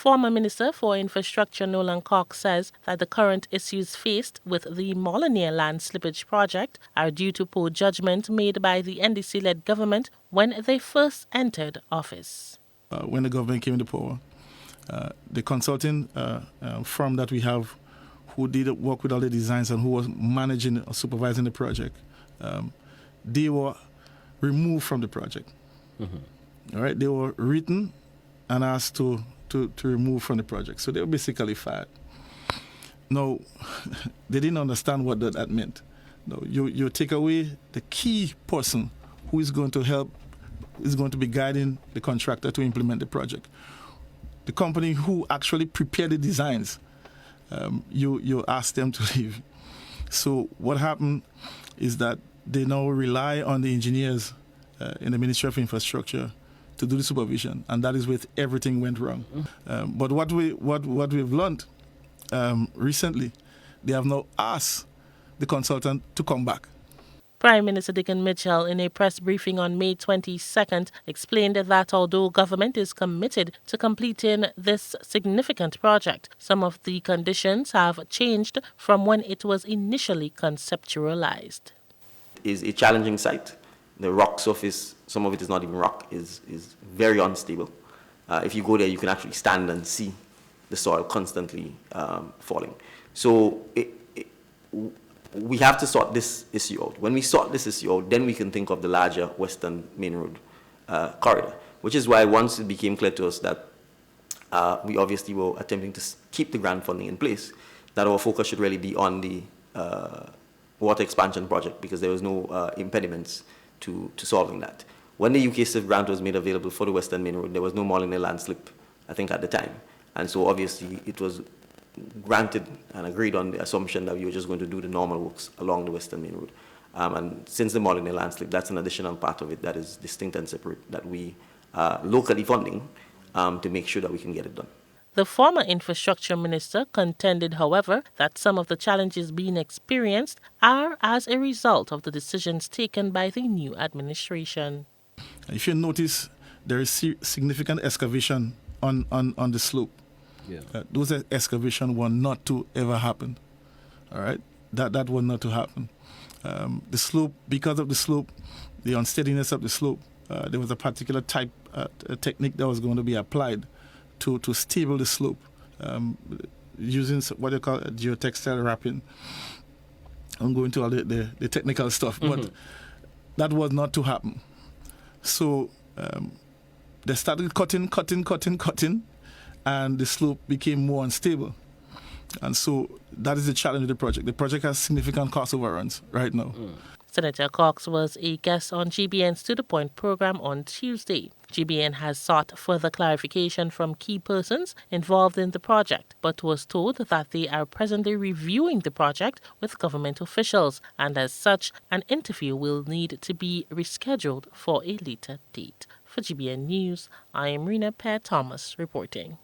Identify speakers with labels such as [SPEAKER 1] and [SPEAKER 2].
[SPEAKER 1] Former Minister for Infrastructure Nolan Cox says that the current issues faced with the Moliniere land slippage project are due to poor judgment made by the NDC-led government when they first entered office.
[SPEAKER 2] When the government came into power, the consulting firm that we have who did work with all the designs and who was managing or supervising the project, they were removed from the project. Mm-hmm. All right, they were written and asked to remove from the project. So they were basically fired. Now, they didn't understand what that meant. No, you take away the key person who is going to help, is going to be guiding the contractor to implement the project. The company who actually prepared the designs, you ask them to leave. So what happened is that they now rely on the engineers in the Ministry of Infrastructure to do the supervision, and that is where everything went wrong. But what we've learned recently, they have now asked the consultant to come back.
[SPEAKER 1] Prime Minister Dickon Mitchell, in a press briefing on May 22nd, explained that although government is committed to completing this significant project, some of the conditions have changed from when it was initially conceptualized.
[SPEAKER 3] It's a challenging site. The rock surface, some of it is not even rock, is very unstable. If you go there, you can actually stand and see the soil constantly falling. So we have to sort this issue out. When we sort this issue out, then we can think of the larger Western Main Road corridor, which is why once it became clear to us that we obviously were attempting to keep the grant funding in place, that our focus should really be on the water expansion project, because there was no impediments to solving that. When the UK SIF grant was made available for the Western Main Road, there was no Molinere landslip, I think, at the time. And so obviously it was granted and agreed on the assumption that we were just going to do the normal works along the Western Main Road. And since the Molinere landslip, that's an additional part of it that is distinct and separate, that we locally funding to make sure that we can get it done.
[SPEAKER 1] The former infrastructure minister contended, however, that some of the challenges being experienced are as a result of the decisions taken by the new administration.
[SPEAKER 2] If you notice, there is significant excavation on the slope. Yeah. Those excavations were not to ever happen. All right, that was not to happen. The slope, because of the slope, the unsteadiness of the slope, there was a particular type a technique that was going to be applied to stable the slope, using what they call geotextile wrapping. I'm going to all the technical stuff, but that was not to happen. So they started cutting, and the slope became more unstable. And so that is the challenge of the project. The project has significant cost overruns right now.
[SPEAKER 1] Senator Cox was a guest on GBN's To The Point program on Tuesday. GBN has sought further clarification from key persons involved in the project, but was told that they are presently reviewing the project with government officials, and as such, an interview will need to be rescheduled for a later date. For GBN News, I am Rena Pear Thomas reporting.